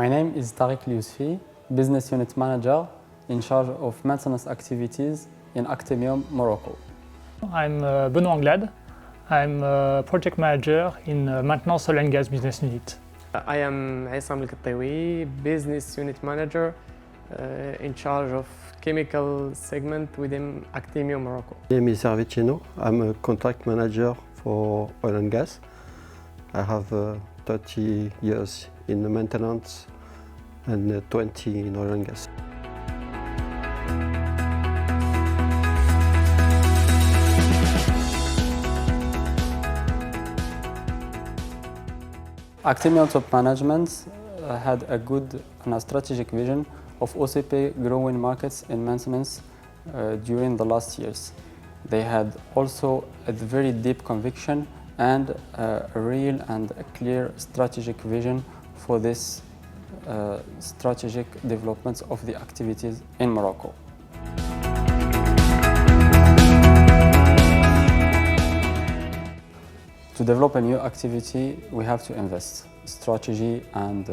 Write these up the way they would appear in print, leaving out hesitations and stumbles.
My name is Tariq Yousfi, Business Unit Manager in charge of maintenance activities in Actemium, Morocco. I'm Benoît Anglade. I'm Project Manager in Maintenance Oil and Gas Business Unit. I am Aissam El-Kattawi, Business Unit Manager in charge of Chemical Segment within Actemium, Morocco. My name is Hervé Thienot. I'm a Contract Manager for Oil and Gas. I have 30 years in the maintenance and 20 in oil and gas. Actemium top management had a good and a strategic vision of OCP growing markets in maintenance during the last years. They had also a very deep conviction and a real and a clear strategic vision for this strategic development of the activities in Morocco. To develop a new activity, we have to invest. Strategy and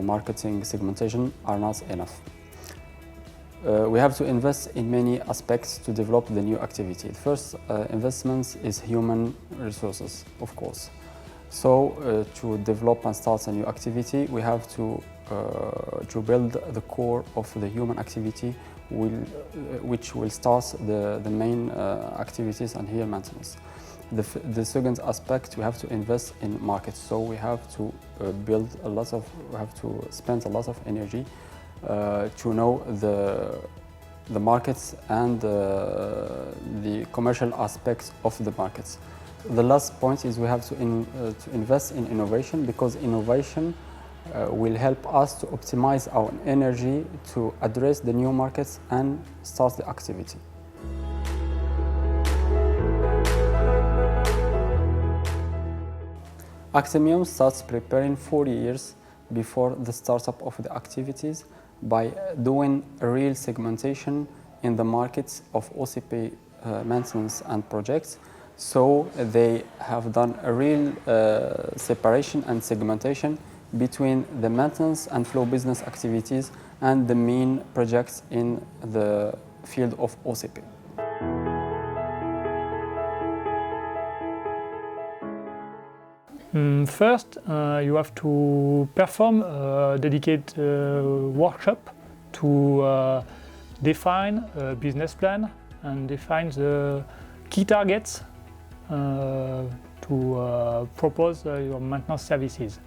marketing segmentation are not enough. We have to invest in many aspects to develop the new activity. The first investment is human resources, of course. So to develop and start a new activity, we have to build the core of the human activity which will start the main activities and here maintenance. The second aspect, we have to invest in markets. So we have to we have to spend a lot of energy to know the markets and the commercial aspects of the markets. The last point is we have to invest in innovation, because innovation will help us to optimize our energy to address the new markets and start the activity. Actemium starts preparing 4 years before the startup of the activities by doing a real segmentation in the markets of OCP maintenance and projects. So they have done a real separation and segmentation between the maintenance and flow business activities and the main projects in the field of OCP. First, you have to perform a dedicated workshop to define a business plan and define the key targets to propose your maintenance services.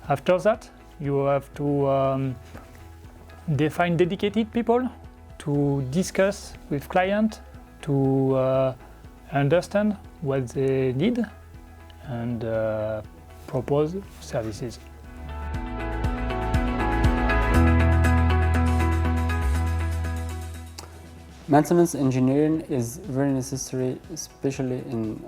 After that, you have to define dedicated people to discuss with clients, to understand what they need and propose services. Maintenance engineering is very necessary, especially in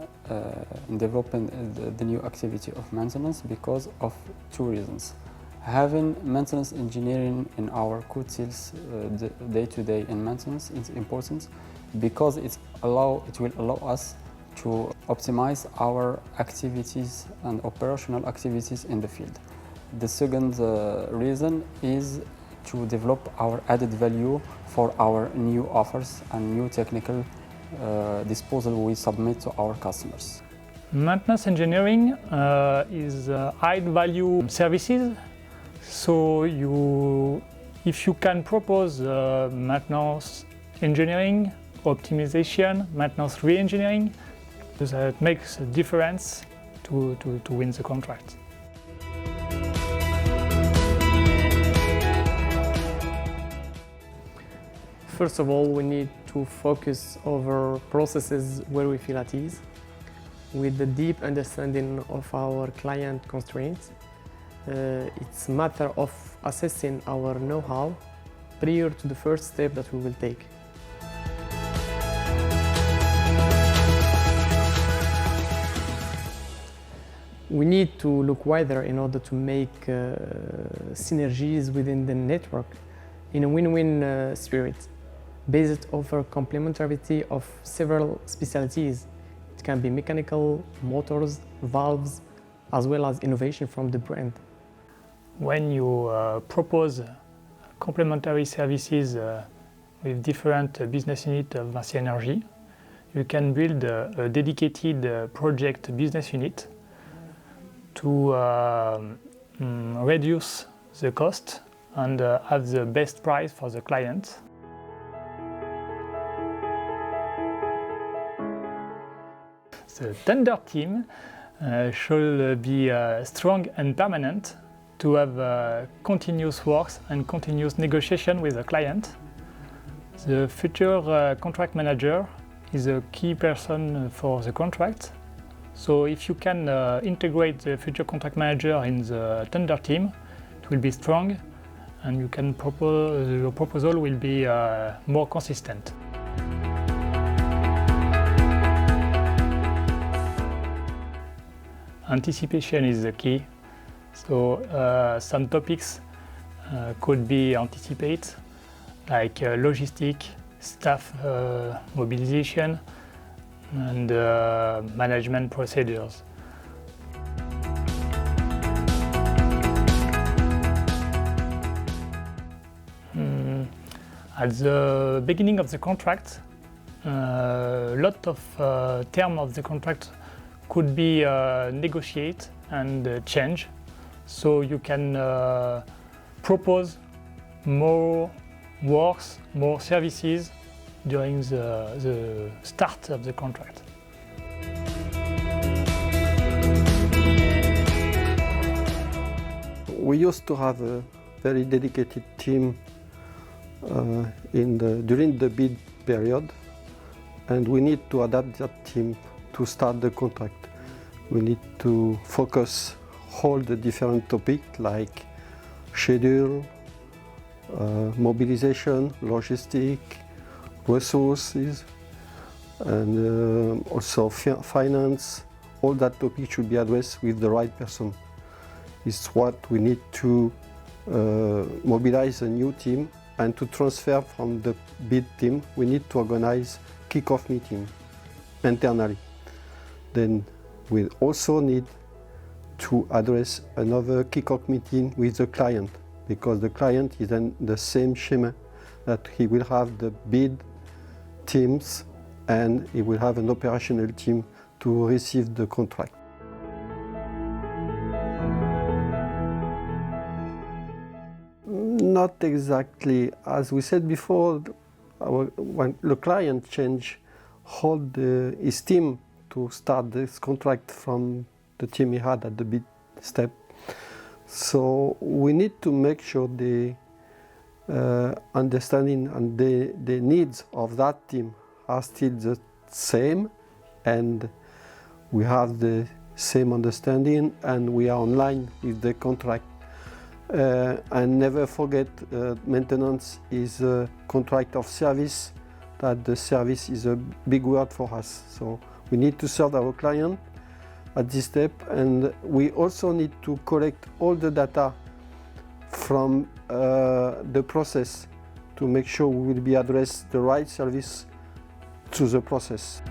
developing the new activity of maintenance, because of two reasons. Having maintenance engineering in our code sales day-to-day in maintenance is important, because it will allow us to optimize our activities and operational activities in the field. The second reason is to develop our added value for our new offers and new technical disposal we submit to our customers. Maintenance engineering is high value services. So if you can propose maintenance engineering, optimization, maintenance re-engineering, that makes a difference to win the contract. First of all, we need to focus over processes where we feel at ease, with the deep understanding of our client constraints. It's a matter of assessing our know-how prior to the first step that we will take. We need to look wider in order to make synergies within the network in a win-win spirit, based over complementarity of several specialties. It can be mechanical, motors, valves, as well as innovation from the brand. when you propose complementary services with different business units of VINCI Energies, you can build a dedicated project business unit to reduce the cost and have the best price for the client. The tender team should be strong and permanent to have continuous works and continuous negotiation with the client. The future contract manager is a key person for the contract. So if you can integrate the future contract manager in the tender team, it will be strong and you can your proposal will be more consistent. Anticipation is the key. So some topics could be anticipated, like logistic, staff mobilization, and management procedures. At the beginning of the contract, a lot of terms of the contract could be negotiated and changed, so you can propose more works, more services during the start of the contract. We used to have a very dedicated team during the bid period, and we need to adapt that team to start the contract. We need to focus all the different topics like schedule, mobilization, logistic, resources, and also finance. All that topic should be addressed with the right person. It's what we need to mobilize a new team, and to transfer from the bid team, we need to organize kick-off meeting internally. Then we also need to address another kick-off meeting with the client, because the client is in the same schema, that he will have the bid teams and he will have an operational team to receive the contract. Not exactly. As we said before, when the client changed his team to start this contract from the team he had at the bid step. So we need to make sure the understanding and the needs of that team are still the same, and we have the same understanding and we are online with the contract. And never forget, maintenance is a contract of service, that the service is a big word for us. So we need to serve our client at this step, and we also need to collect all the data from the process to make sure we will be addressed the right service to the process.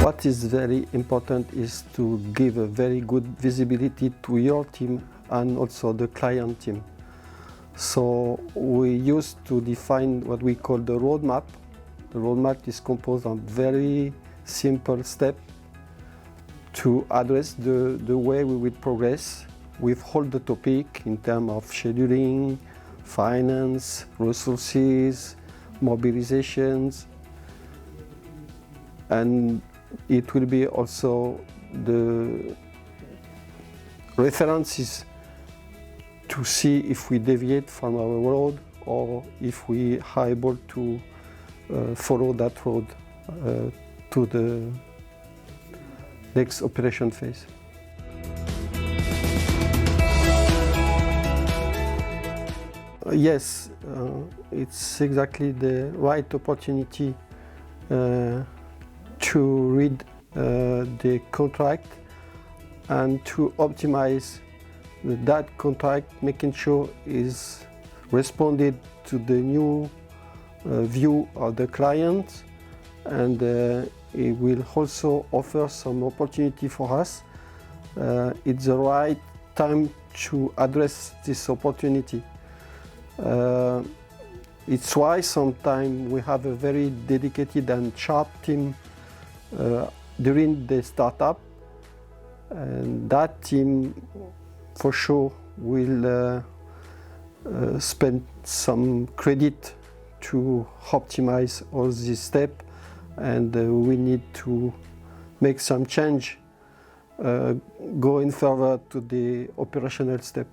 What is very important is to give a very good visibility to your team and also the client team. So we used to define what we call the roadmap. The roadmap is composed of very simple steps to address the way we will progress with all the topic in terms of scheduling, finance, resources, mobilizations, and it will be also the references to see if we deviate from our road or if we are able to follow that road to the next operation phase. Yes, it's exactly the right opportunity to read the contract and to optimize that contract, making sure is responded to the new view of the client, and it will also offer some opportunity for us. It's the right time to address this opportunity. It's why sometimes we have a very dedicated and sharp team during the startup, and that team for sure will spend some credit to optimize all these steps, and we need to make some change going further to the operational step.